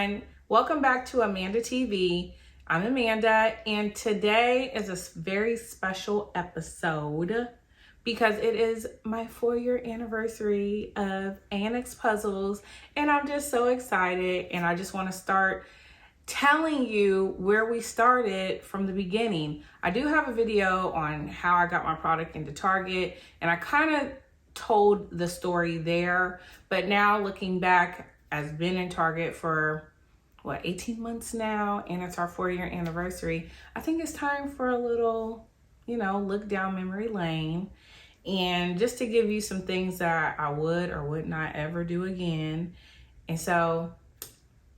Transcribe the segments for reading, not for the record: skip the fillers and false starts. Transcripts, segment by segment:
everyone. Welcome back to Amanda TV. I'm Amanda, and today is a very special episode because it is my 4-year anniversary of AnxPuzzles, and I'm just so excited, and I just want to start telling you where we started from the beginning. I do have a video on how I got my product into Target, and I kind of told the story there, but now looking back, I've been in Target for 18 months now, and it's our 4-year anniversary. I think it's time for a little, look down memory lane, and just to give you some things that I would or would not ever do again. And so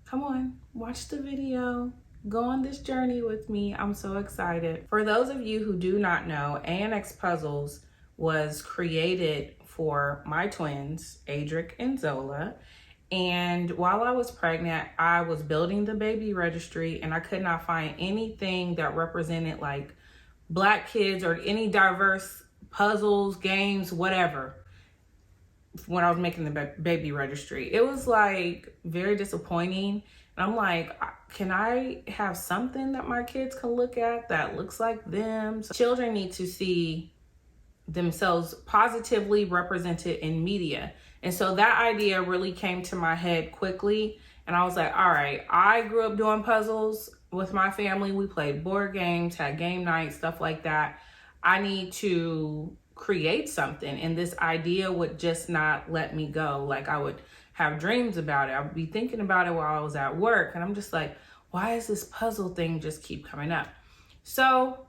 come on, watch the video, go on this journey with me. I'm so excited. For those of you who do not know, AnxPuzzles was created for my twins, Adric and Zola. And while I was pregnant, I was building the baby registry, and I could not find anything that represented like Black kids or any diverse puzzles, games, whatever, when I was making the baby registry. It was like very disappointing. And I'm like, can I have something that my kids can look at that looks like them? So children need to see themselves positively represented in media. And so that idea really came to my head quickly. And I was like, all right, I grew up doing puzzles with my family. We played board games, had game nights, stuff like that. I need to create something. And this idea would just not let me go. Like, I would have dreams about it. I would be thinking about it while I was at work. And I'm just like, why is this puzzle thing just keep coming up? So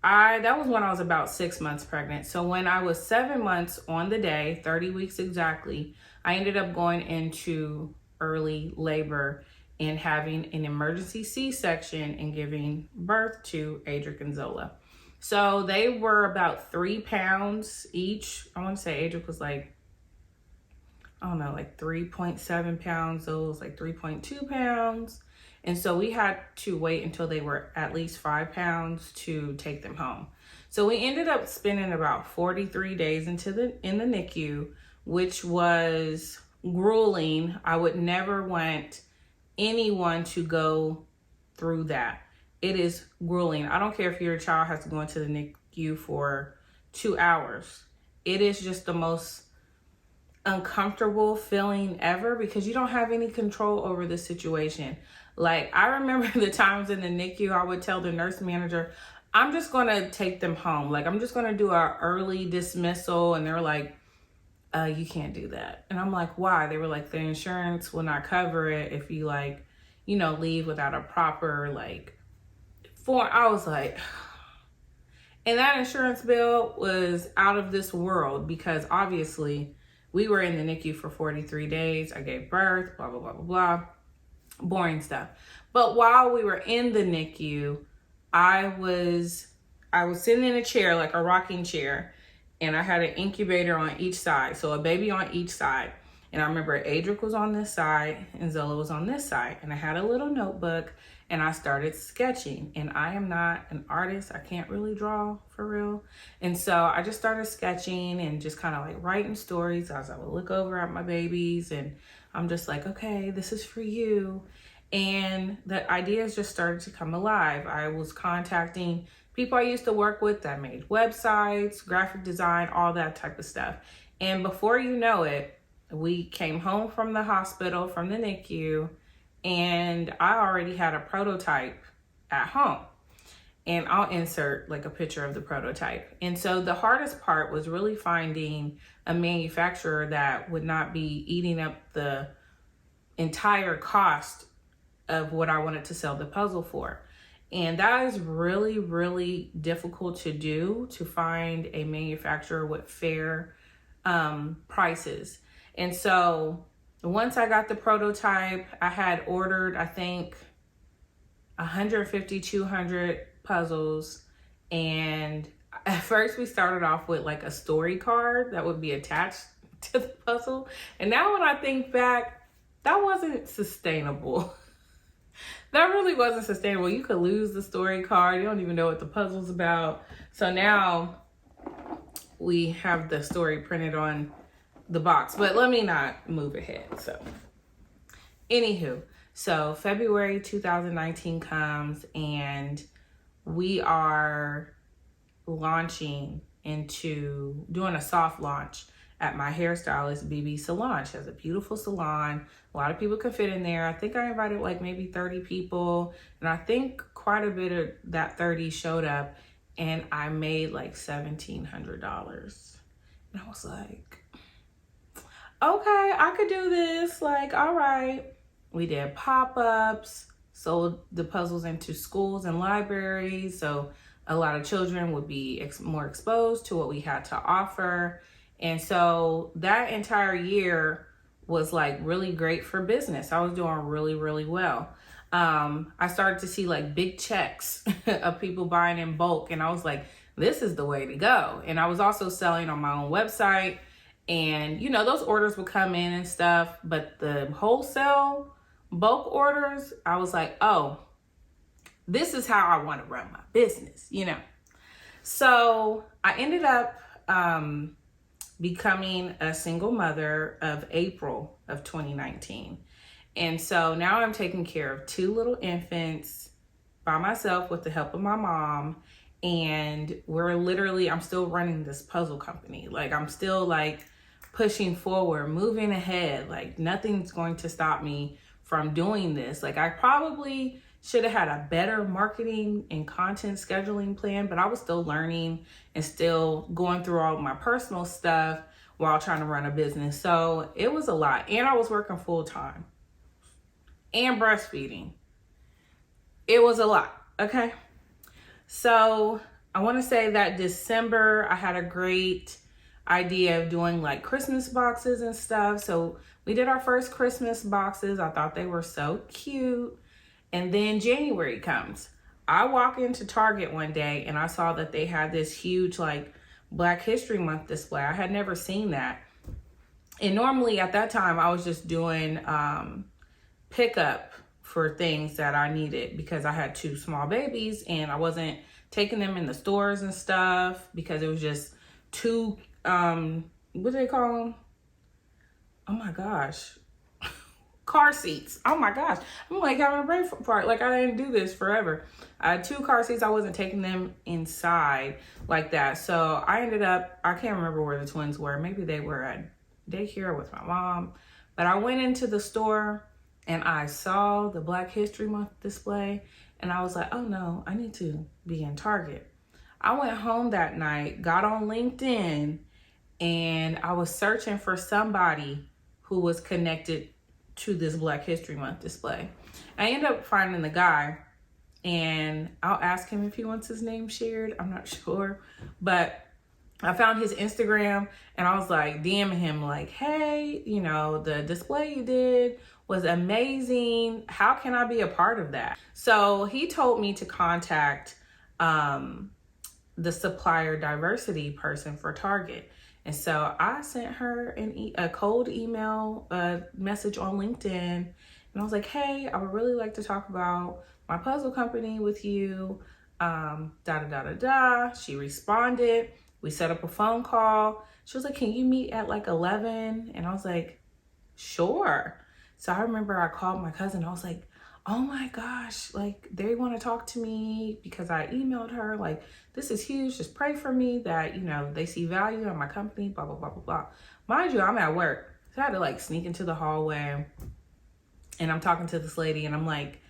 that was when I was about 6 months pregnant. So when I was 7 months on the day, 30 weeks exactly, I ended up going into early labor and having an emergency C-section and giving birth to Adric and Zola. So they were about 3 pounds each. I want to say Adric was like 3.7 pounds. Zola was like 3.2 pounds. And so we had to wait until they were at least 5 pounds to take them home. So we ended up spending about 43 days in the NICU, which was grueling. I would never want anyone to go through that. It is grueling. I don't care if your child has to go into the NICU for 2 hours. It is just the most uncomfortable feeling ever because you don't have any control over the situation. Like, I remember the times in the NICU, I would tell the nurse manager, I'm just going to take them home. Like, I'm just going to do an early dismissal. And they're like, you can't do that. And I'm like, why? They were like, the insurance will not cover it if you leave without a proper form. I was like, and that insurance bill was out of this world because obviously we were in the NICU for 43 days. I gave birth, blah, blah, blah, blah, blah. Boring stuff. But while we were in the NICU, I was sitting in a chair, like a rocking chair, and I had an incubator on each side. So a baby on each side. And I remember Adric was on this side and Zola was on this side. And I had a little notebook and I started sketching. And I am not an artist. I can't really draw for real. And so I just started sketching and just kind of writing stories as I would look over at my babies. And I'm just like, okay, this is for you. And the ideas just started to come alive. I was contacting people I used to work with that made websites, graphic design, all that type of stuff. And before you know it, we came home from the hospital, from the NICU, and I already had a prototype at home. And I'll insert a picture of the prototype. And so the hardest part was really finding a manufacturer that would not be eating up the entire cost of what I wanted to sell the puzzle for. And that is really, really difficult to do, to find a manufacturer with fair prices. And so once I got the prototype, I had ordered, I think, 150, 200 puzzles. And at first we started off with a story card that would be attached to the puzzle. And now when I think back, that wasn't sustainable. That really wasn't sustainable. You could lose the story card. You don't even know what the puzzle's about. So now we have the story printed on the box, but let me not move ahead. So anywho, So February 2019 comes and we are launching into doing a soft launch at my hairstylist BB salon. She has a beautiful salon. A lot of people can fit in there. I think I invited like maybe 30 people, and I think quite a bit of that 30 showed up, and I made like $1,700. And I was like, okay, I could do this. Like, all right. We did pop-ups, sold the puzzles into schools and libraries, so a lot of children would be more exposed to what we had to offer. And so that entire year was like really great for business. I was doing really, really well. I started to see like big checks of people buying in bulk, and I was like, this is the way to go. And I was also selling on my own website, and you know, those orders would come in and stuff, but the wholesale bulk orders, I was like, oh, this is how I want to run my business, you know? So I ended up becoming a single mother of April of 2019. And so now I'm taking care of 2 little infants by myself with the help of my mom. And I'm still running this puzzle company. Like, I'm still like pushing forward, moving ahead. Like, nothing's going to stop me from doing this. Like, I probably should have had a better marketing and content scheduling plan, but I was still learning and still going through all of my personal stuff while trying to run a business. So it was a lot. And I was working full time and breastfeeding. It was a lot. Okay. So I want to say that December, I had a great idea of doing like Christmas boxes and stuff. So we did our first Christmas boxes. I thought they were so cute. And then January comes. I walk into Target one day and I saw that they had this huge like Black History Month display. I had never seen that. And normally at that time I was just doing pickup for things that I needed because I had 2 small babies and I wasn't taking them in the stores and stuff because it was just too, what do they call them? Oh my gosh. Car seats. Oh my gosh. I'm like having a brain fart. Like, I didn't do this forever. I had 2 car seats. I wasn't taking them inside like that. So I ended up, I can't remember where the twins were. Maybe they were at daycare with my mom. But I went into the store and I saw the Black History Month display. And I was like, oh no, I need to be in Target. I went home that night, got on LinkedIn, and I was searching for somebody who was connected to this Black History Month display. I ended up finding the guy, and I'll ask him if he wants his name shared. I'm not sure, but I found his Instagram and I was like DMing him like, hey, you know, the display you did was amazing. How can I be a part of that? So he told me to contact the supplier diversity person for Target. And so I sent her a cold email message on LinkedIn. And I was like, hey, I would really like to talk about my puzzle company with you. She responded. We set up a phone call. She was like, can you meet at like 11? And I was like, sure. So I remember I called my cousin. I was like, oh my gosh, like they want to talk to me because I emailed her like, this is huge. Just pray for me that, you know, they see value in my company, blah, blah, blah, blah, blah. Mind you, I'm at work. So I had to like sneak into the hallway and I'm talking to this lady and I'm like,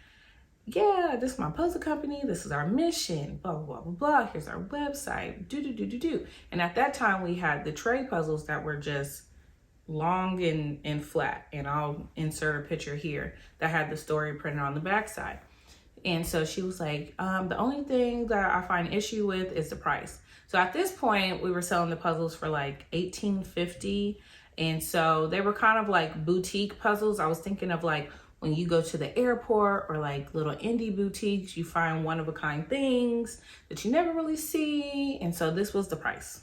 yeah, this is my puzzle company. This is our mission, blah, blah, blah, blah, blah. Here's our website, do. And at that time we had the tray puzzles that were just long and flat. And I'll insert a picture here that had the story printed on the backside. And so she was like, the only thing that I find issue with is the price. So at this point we were selling the puzzles for like $18.50. And so they were kind of like boutique puzzles. I was thinking of like when you go to the airport or like little indie boutiques, you find one of a kind things that you never really see. And so this was the price.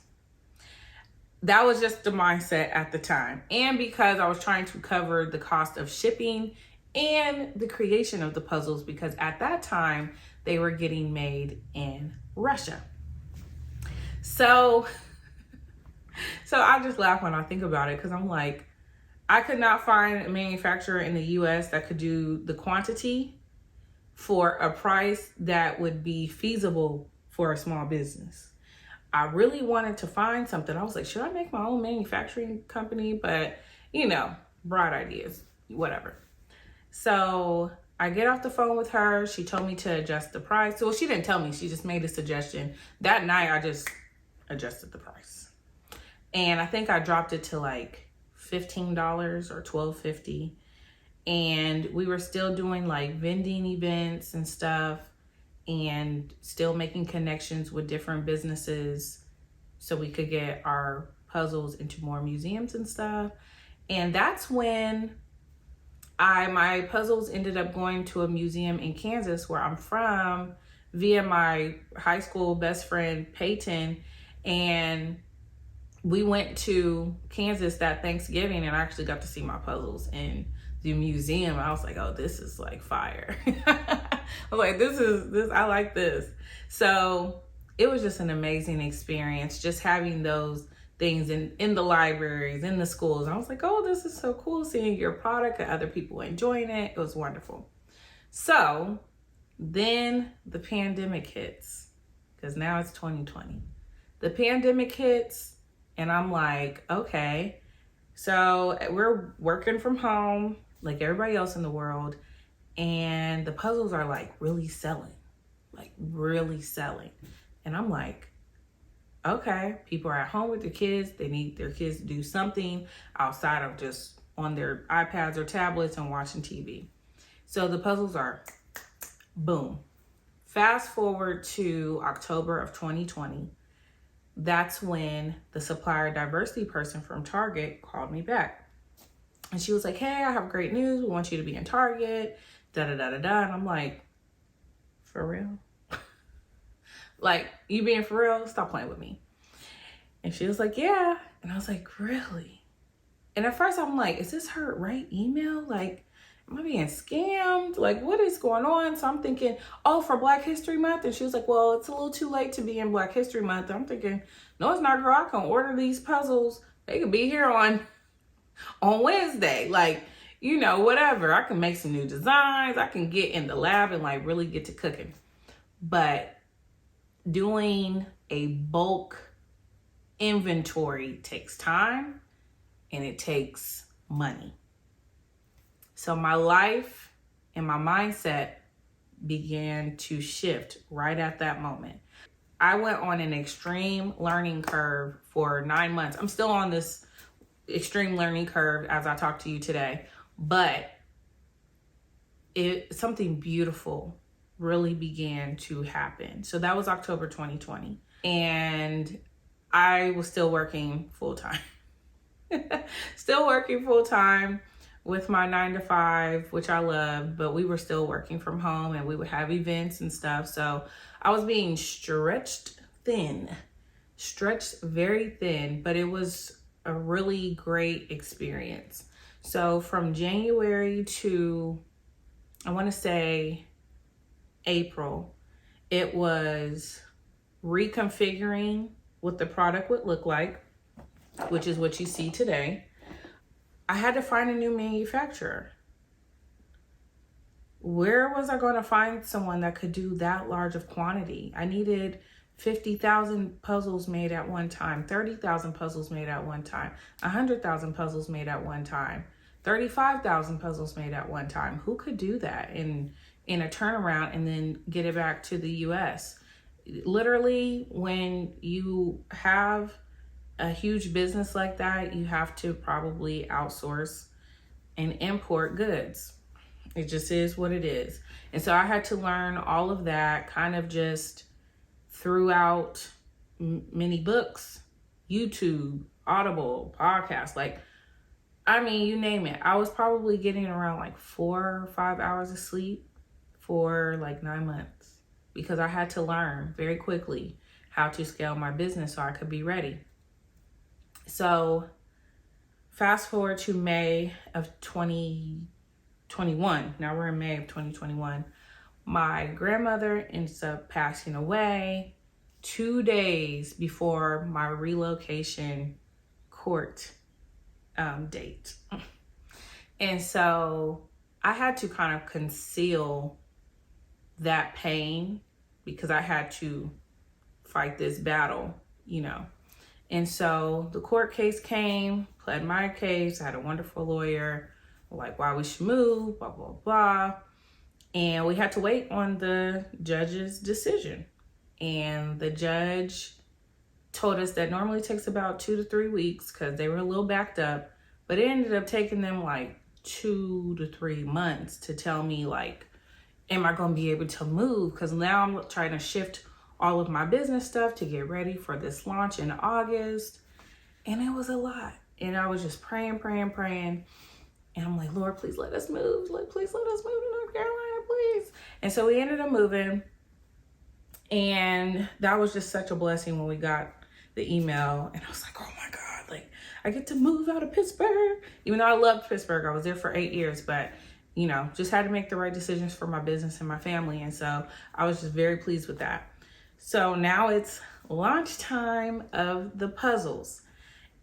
That was just the mindset at the time. And because I was trying to cover the cost of shipping and the creation of the puzzles, because at that time they were getting made in Russia. So I just laugh when I think about it, because I'm like, I could not find a manufacturer in the US that could do the quantity for a price that would be feasible for a small business. I really wanted to find something. I was like, should I make my own manufacturing company? But, you know, bright ideas, whatever. So I get off the phone with her. She told me to adjust the price. Well, she didn't tell me. She just made a suggestion. That night, I just adjusted the price. And I think I dropped it to like $15 or $12.50. And we were still doing like vending events and stuff, and still making connections with different businesses so we could get our puzzles into more museums and stuff. And that's when my puzzles ended up going to a museum in Kansas, where I'm from, via my high school best friend Peyton. And we went to Kansas that Thanksgiving, and I actually got to see my puzzles in the museum. I was like, oh, this is like fire. I was like, this, I like this. So it was just an amazing experience, just having those things in the libraries, in the schools. I was like, oh, this is so cool, seeing your product and other people enjoying it. It was wonderful. So then the pandemic hits, because now it's 2020. The pandemic hits, and I'm like, okay, so we're working from home like everybody else in the world, and the puzzles are like really selling. And I'm like, okay, people are at home with their kids. They need their kids to do something outside of just on their iPads or tablets and watching TV. So the puzzles are boom. Fast forward to October of 2020. That's when the supplier diversity person from Target called me back. And she was like, hey, I have great news. We want you to be in Target, da-da-da-da-da. And I'm like, for real? Like, you being for real? Stop playing with me. And she was like, yeah. And I was like, really? And at first I'm like, is this her right email? Like, am I being scammed? Like, what is going on? So I'm thinking, oh, for Black History Month? And she was like, well, it's a little too late to be in Black History Month. I'm thinking, no, it's not, girl. I can order these puzzles. They could be here on Wednesday. Like, you know, whatever. I can make some new designs. I can get in the lab and like really get to cooking. But doing a bulk inventory takes time and it takes money. So my life and my mindset began to shift right at that moment. I went on an extreme learning curve for 9 months. I'm still on this extreme learning curve as I talk to you today, but something beautiful really began to happen. So that was October 2020, and I was still working full-time. Still working full-time with my 9 to 5, which I love, but we were still working from home, and we would have events and stuff. So I was being stretched very thin, but it was a really great experience. So from January to, I want to say April, it was reconfiguring what the product would look like, which is what you see today. I had to find a new manufacturer. Where was I going to find someone that could do that large of quantity? I needed 50,000 puzzles made at one time, 30,000 puzzles made at one time, 100,000 puzzles made at one time, 35,000 puzzles made at one time. Who could do that in a turnaround and then get it back to the US? Literally, when you have a huge business like that, you have to probably outsource and import goods. It just is what it is. And so I had to learn all of that kind of just throughout many books, YouTube, Audible, podcasts, like, I mean, you name it. I was probably getting around like 4 or 5 hours of sleep for like 9 months, because I had to learn very quickly how to scale my business so I could be ready. So fast forward to May of 2021. Now we're in May of 2021. My grandmother ends up passing away 2 days before my relocation court date. And so I had to kind of conceal that pain because I had to fight this battle, you know. And so the court case came, pled my case. I had a wonderful lawyer, like why we should move, blah, blah, blah. And we had to wait on the judge's decision. And the judge told us that normally takes about 2 to 3 weeks because they were a little backed up. But it ended up taking them like 2 to 3 months to tell me, like, am I going to be able to move? Because now I'm trying to shift all of my business stuff to get ready for this launch in August. And it was a lot. And I was just praying. And I'm like, Lord, please let us move. Like, please let us move to North Carolina, please. And so we ended up moving. And that was just such a blessing when we got the email. And I was like, oh my God, like I get to move out of Pittsburgh. Even though I loved Pittsburgh, I was there for 8 years, but you know, just had to make the right decisions for my business and my family. And so I was just very pleased with that. So now it's launch time of the puzzles.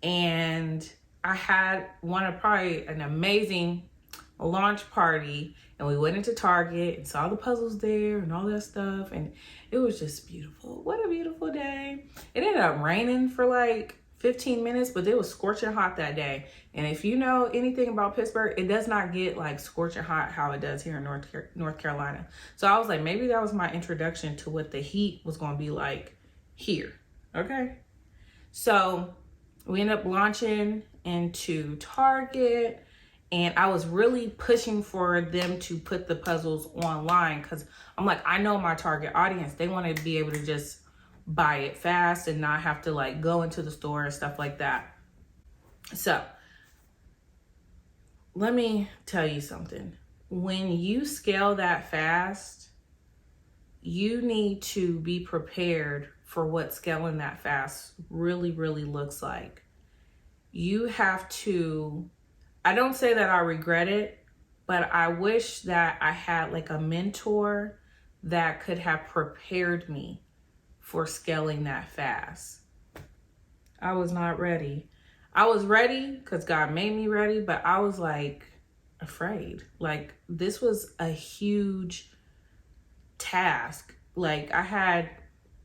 And I had probably an amazing launch party, and we went into Target and saw the puzzles there and all that stuff. And it was just beautiful. What a beautiful day. It ended up raining for like 15 minutes, but it was scorching hot that day. And if you know anything about Pittsburgh, it does not get like scorching hot how it does here in North Carolina. So I was like, maybe that was my introduction to what the heat was going to be like here. Okay. So we ended up launching into Target, and I was really pushing for them to put the puzzles online because I'm like, I know my target audience. They want to be able to just buy it fast and not have to like go into the store and stuff like that. So let me tell you something. When you scale that fast, you need to be prepared for what scaling that fast really, really looks like. You have to, I don't say that I regret it, but I wish that I had like a mentor that could have prepared me for scaling that fast. I was not ready. I was ready because God made me ready, but I was like afraid. Like this was a huge task. Like I had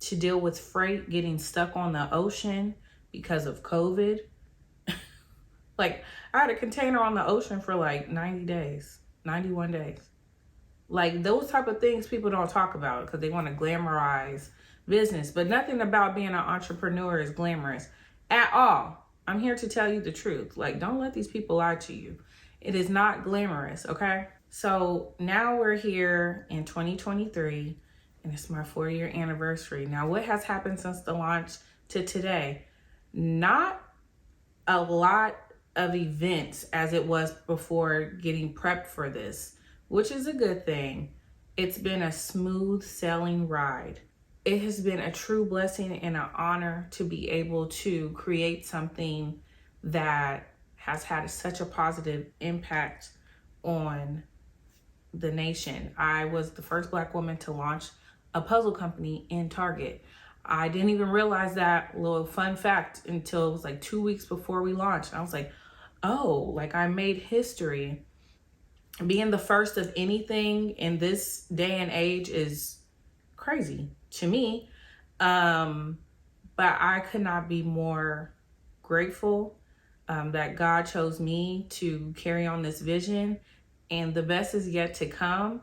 to deal with freight getting stuck on the ocean because of COVID. Like I had a container on the ocean for like 90 days, 91 days. Like those type of things people don't talk about because they want to glamorize business, but nothing about being an entrepreneur is glamorous at all. I'm here to tell you the truth. Like, don't let these people lie to you. It is not glamorous, okay? So now we're here in 2023, and it's my 4-year anniversary. Now, what has happened since the launch to today? Not a lot of events as it was before getting prepped for this, which is a good thing. It's been a smooth sailing ride. It has been a true blessing and an honor to be able to create something that has had such a positive impact on the nation. I was the first Black woman to launch a puzzle company in Target. I didn't even realize that little fun fact until it was like 2 weeks before we launched. I was like, oh, like I made history. Being the first of anything in this day and age is crazy to me. But I could not be more grateful that God chose me to carry on this vision, and the best is yet to come.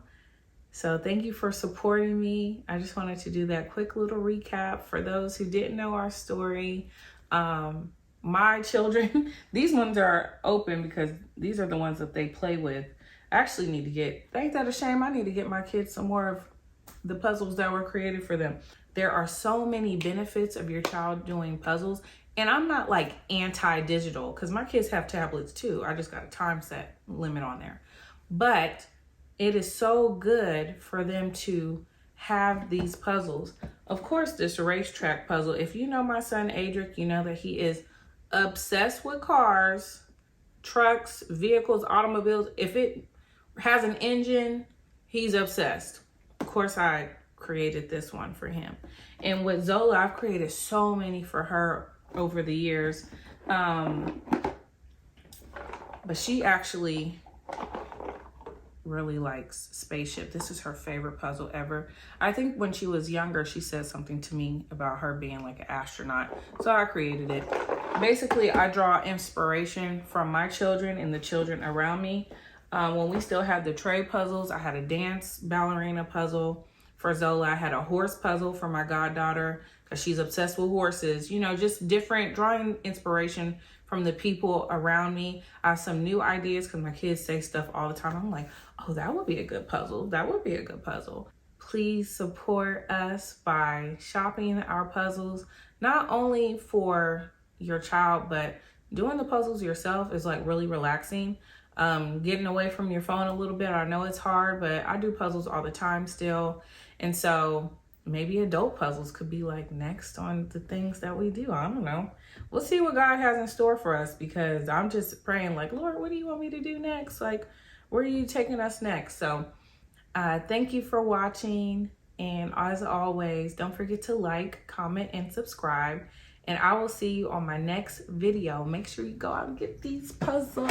So thank you for supporting me. I just wanted to do that quick little recap for those who didn't know our story. My children, these ones are open because these are the ones that they play with. I actually need to get, ain't that a shame? I need to get my kids some more of the puzzles that were created for them. There are so many benefits of your child doing puzzles. And I'm not like anti-digital because my kids have tablets too. I just got a time set limit on there. But it is so good for them to have these puzzles. Of course, this racetrack puzzle. If you know my son, Adric, you know that he is obsessed with cars, trucks, vehicles, automobiles. If it has an engine, he's obsessed. Of course, I created this one for him. And with Zola, I've created so many for her over the years. But she actually really likes Spaceship. This is her favorite puzzle ever. I think when she was younger, she said something to me about her being like an astronaut. So I created it. Basically, I draw inspiration from my children and the children around me. When we still had the tray puzzles, I had a dance ballerina puzzle. For Zola, I had a horse puzzle for my goddaughter because she's obsessed with horses. You know, just different, drawing inspiration from the people around me. I have some new ideas because my kids say stuff all the time. I'm like, oh, that would be a good puzzle. That would be a good puzzle. Please support us by shopping our puzzles, not only for your child, but doing the puzzles yourself is like really relaxing. Getting away from your phone a little bit. I know it's hard, but I do puzzles all the time still. And so maybe adult puzzles could be like next on the things that we do. I don't know. We'll see what God has in store for us, because I'm just praying like, Lord, what do you want me to do next? Like, where are you taking us next? So thank you for watching. And as always, don't forget to like, comment, and subscribe. And I will see you on my next video. Make sure you go out and get these puzzles.